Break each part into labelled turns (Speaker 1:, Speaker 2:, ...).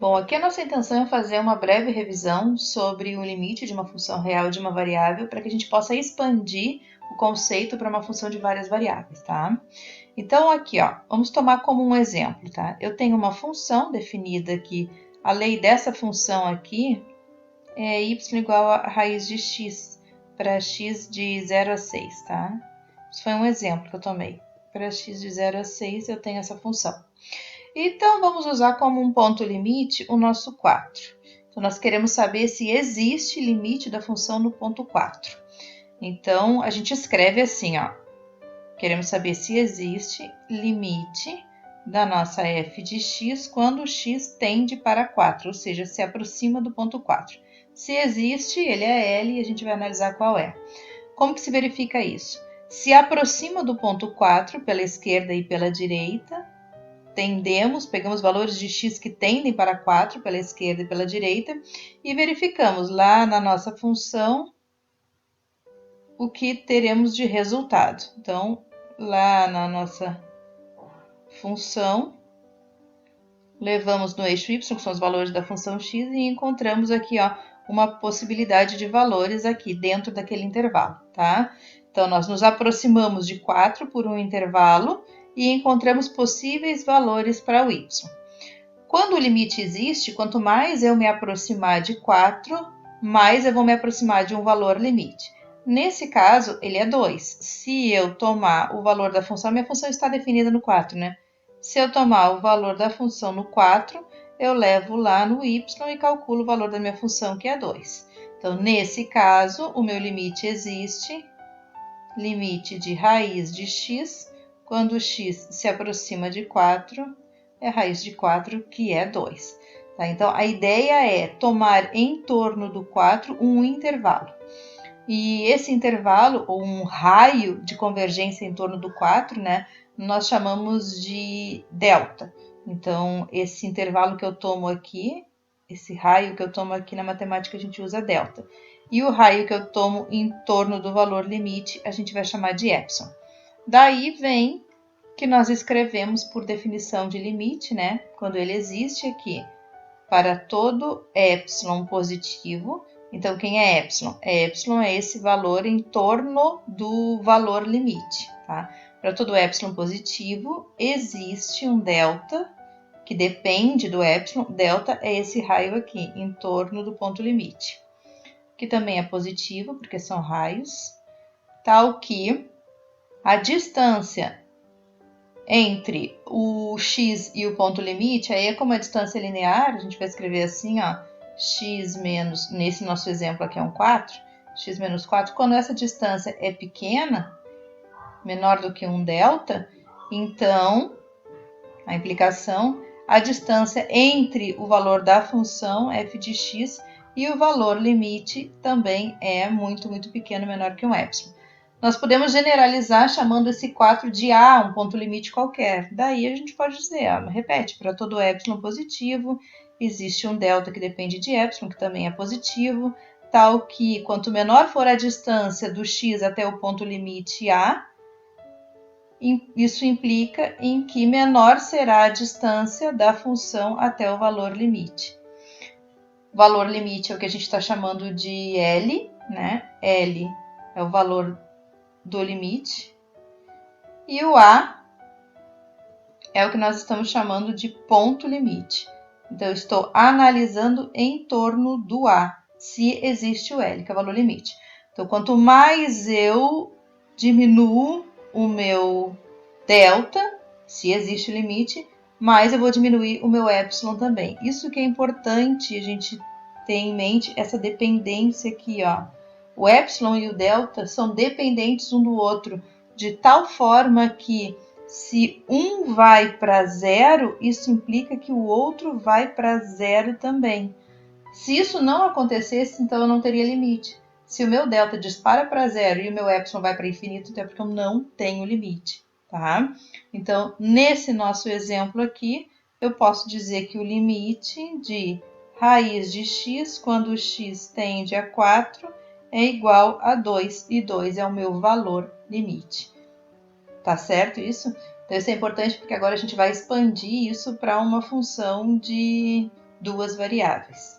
Speaker 1: Bom, aqui a nossa intenção é fazer uma breve revisão sobre o limite de uma função real de uma variável para que a gente possa expandir o conceito para uma função de várias variáveis, tá? Então, aqui, ó, vamos tomar como um exemplo, tá? Eu tenho uma função definida aqui, a lei dessa função aqui é y igual a raiz de x, para x de 0 a 6, tá? Isso foi um exemplo que eu tomei. Para x de 0 a 6 eu tenho essa função. Então, vamos usar como um ponto limite o nosso 4. Então, nós queremos saber se existe limite da função no ponto 4. Então, a gente escreve assim, ó. Queremos saber se existe limite da nossa f de x quando x tende para 4, ou seja, se aproxima do ponto 4. Se existe, ele é L e a gente vai analisar qual é. Como que se verifica isso? Se aproxima do ponto 4 pela esquerda e pela direita, pegamos valores de x que tendem para 4 pela esquerda e pela direita e verificamos lá na nossa função o que teremos de resultado. Então, lá na nossa função, levamos no eixo y, que são os valores da função x, e encontramos aqui, ó, uma possibilidade de valores aqui dentro daquele intervalo, tá? Então, nós nos aproximamos de 4 por um intervalo e encontramos possíveis valores para o y. Quando o limite existe, quanto mais eu me aproximar de 4, mais eu vou me aproximar de um valor limite. Nesse caso, ele é 2. Se eu tomar o valor da função, minha função está definida no 4, né? Se eu tomar o valor da função no 4, eu levo lá no y e calculo o valor da minha função, que é 2. Então, nesse caso, o meu limite existe, limite de raiz de x, quando x se aproxima de 4, é raiz de 4, que é 2. Tá? Então, a ideia é tomar em torno do 4 um intervalo. E esse intervalo, ou um raio de convergência em torno do 4, né, nós chamamos de delta. Então, esse intervalo que eu tomo aqui, esse raio que eu tomo aqui na matemática, a gente usa delta. E o raio que eu tomo em torno do valor limite, a gente vai chamar de epsilon. Daí vem que nós escrevemos por definição de limite, né? Quando ele existe aqui, para todo epsilon positivo. Então, quem é epsilon? Epsilon é esse valor em torno do valor limite, tá? Para todo epsilon positivo, existe um delta que depende do epsilon. Delta é esse raio aqui, em torno do ponto limite, que também é positivo, porque são raios, tal que a distância entre o x e o ponto limite, aí é como a distância linear, a gente vai escrever assim, ó, x menos, nesse nosso exemplo aqui é um 4, x menos 4, quando essa distância é pequena, menor do que um delta, então, a implicação, a distância entre o valor da função f de x e o valor limite também é muito, muito pequeno, menor que um epsilon. Nós podemos generalizar chamando esse 4 de A, um ponto limite qualquer. Daí a gente pode dizer, repete, para todo epsilon positivo, existe um delta que depende de epsilon, que também é positivo, tal que quanto menor for a distância do x até o ponto limite A, isso implica em que menor será a distância da função até o valor limite. O valor limite é o que a gente está chamando de L, né? L é o valor do limite. E o A é o que nós estamos chamando de ponto limite. Então, eu estou analisando em torno do A, se existe o L, que é o valor limite. Então, quanto mais eu diminuo o meu delta, se existe o limite, mais eu vou diminuir o meu epsilon também. Isso que é importante a gente ter em mente, essa dependência aqui, ó. O epsilon e o delta são dependentes um do outro, de tal forma que se um vai para zero, isso implica que o outro vai para zero também. Se isso não acontecesse, então eu não teria limite. Se o meu delta dispara para zero e o meu epsilon vai para infinito, então é porque eu não tenho limite, tá? Então, nesse nosso exemplo aqui, eu posso dizer que o limite de raiz de x, quando x tende a 4, é igual a 2, e 2 é o meu valor limite. Tá certo isso? Então, isso é importante porque agora a gente vai expandir isso para uma função de duas variáveis.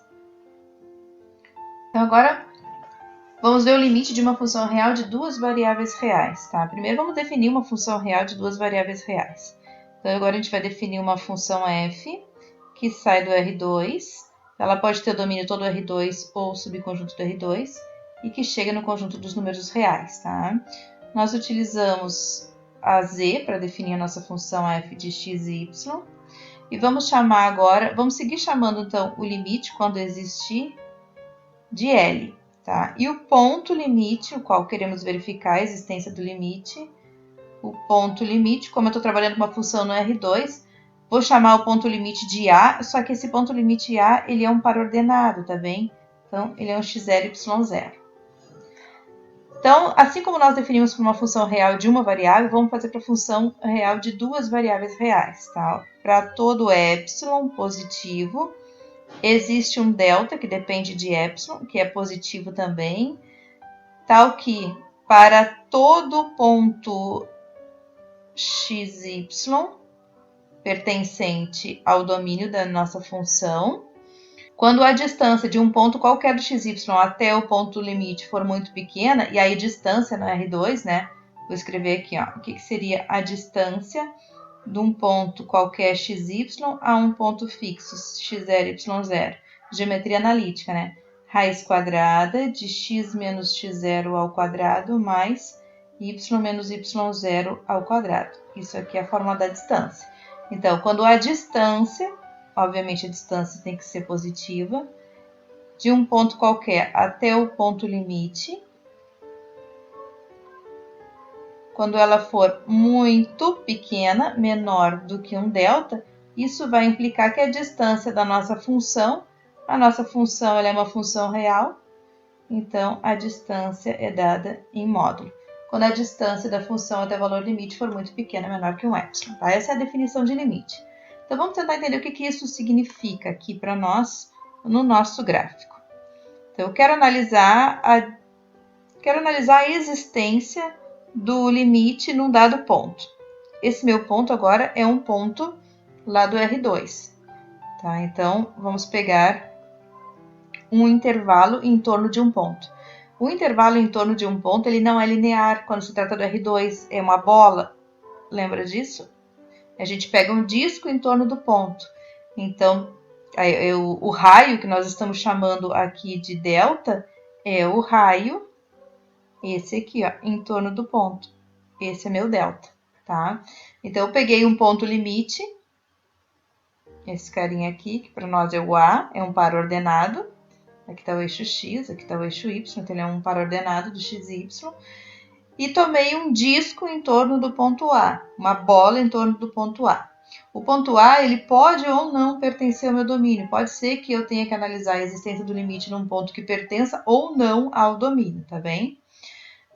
Speaker 1: Então, agora, vamos ver o limite de uma função real de duas variáveis reais, tá? Primeiro, vamos definir uma função real de duas variáveis reais. Então, agora a gente vai definir uma função f, que sai do R2. Ela pode ter o domínio todo R2 ou subconjunto do R2, e que chega no conjunto dos números reais, tá? Nós utilizamos a z para definir a nossa função f de x e y. E vamos chamar agora, vamos seguir chamando então o limite quando existir de L, tá? E o ponto limite, o qual queremos verificar a existência do limite, o ponto limite, como eu estou trabalhando com uma função no R2, vou chamar o ponto limite de A, só que esse ponto limite A, ele é um par ordenado, tá bem? Então, ele é um x0, y0. Então, assim como nós definimos para uma função real de uma variável, vamos fazer para a função real de duas variáveis reais, tá? Para todo epsilon positivo, existe um delta que depende de epsilon, que é positivo também, tal que para todo ponto xy pertencente ao domínio da nossa função, quando a distância de um ponto qualquer do xy até o ponto limite for muito pequena, e aí distância no R2, né? Vou escrever aqui, ó, o que seria a distância de um ponto qualquer xy a um ponto fixo, x0, y0. Geometria analítica, né? Raiz quadrada de x menos x0 ao quadrado mais y menos y0 ao quadrado. Isso aqui é a fórmula da distância. Então, quando a distância, obviamente a distância tem que ser positiva, de um ponto qualquer até o ponto limite, quando ela for muito pequena, menor do que um delta, isso vai implicar que a distância da nossa função, a nossa função ela é uma função real, então a distância é dada em módulo. Quando a distância da função até o valor limite for muito pequena, menor que um epsilon. Tá? Essa é a definição de limite. Então vamos tentar entender o que isso significa aqui para nós no nosso gráfico. Então eu quero analisar a existência do limite num dado ponto. Esse meu ponto agora é um ponto lá do R2. Tá? Então, vamos pegar um intervalo em torno de um ponto. O intervalo em torno de um ponto ele não é linear quando se trata do R2, é uma bola. Lembra disso? A gente pega um disco em torno do ponto. Então, o raio que nós estamos chamando aqui de delta é o raio, esse aqui, ó, em torno do ponto. Esse é meu delta, tá? Então, eu peguei um ponto limite, esse carinha aqui, que para nós é o A, é um par ordenado. Aqui está o eixo X, aqui está o eixo Y, então ele é um par ordenado do X e Y. E tomei um disco em torno do ponto A, uma bola em torno do ponto A. O ponto A, ele pode ou não pertencer ao meu domínio. Pode ser que eu tenha que analisar a existência do limite num ponto que pertença ou não ao domínio, tá bem?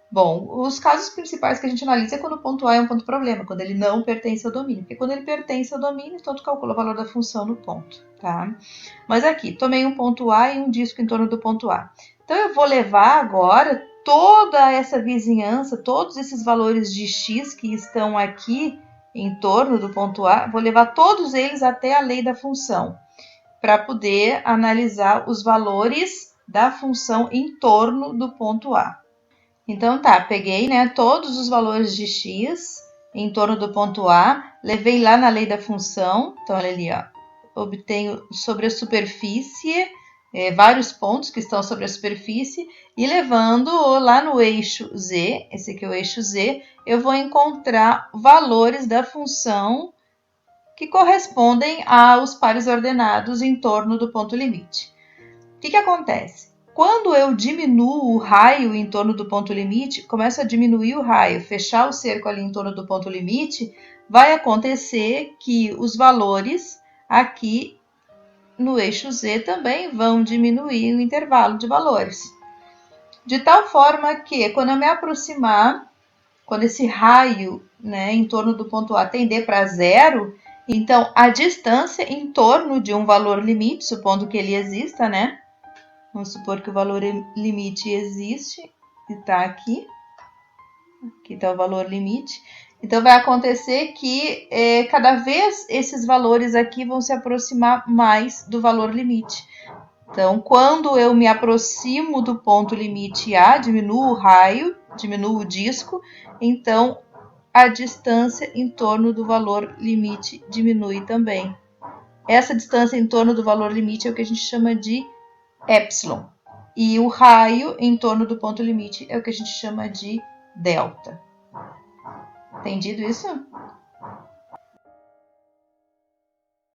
Speaker 1: Bom, os casos principais que a gente analisa é quando o ponto A é um ponto problema, quando ele não pertence ao domínio. Porque quando ele pertence ao domínio, então tu calcula o valor da função no ponto, tá? Mas aqui, tomei um ponto A e um disco em torno do ponto A. Então, eu vou levar agora toda essa vizinhança, todos esses valores de x que estão aqui em torno do ponto A, vou levar todos eles até a lei da função, para poder analisar os valores da função em torno do ponto A. Então, tá, peguei, né, todos os valores de x em torno do ponto A, levei lá na lei da função, então, olha ali, ó, obtenho sobre a superfície, vários pontos que estão sobre a superfície, e levando lá no eixo z, esse aqui é o eixo z, eu vou encontrar valores da função que correspondem aos pares ordenados em torno do ponto limite. O que acontece? Quando eu diminuo o raio em torno do ponto limite, começo a diminuir o raio, fechar o cerco ali em torno do ponto limite, vai acontecer que os valores aqui no eixo Z também vão diminuir o intervalo de valores. De tal forma que, quando eu me aproximar, quando esse raio, né, em torno do ponto A tender para zero, então a distância em torno de um valor limite, supondo que ele exista, né? Vamos supor que o valor limite existe e está aqui. Aqui está o valor limite. Então, vai acontecer que cada vez esses valores aqui vão se aproximar mais do valor limite. Então, quando eu me aproximo do ponto limite A, diminuo o raio, diminuo o disco, então a distância em torno do valor limite diminui também. Essa distância em torno do valor limite é o que a gente chama de epsilon. E o raio em torno do ponto limite é o que a gente chama de delta. Entendido isso?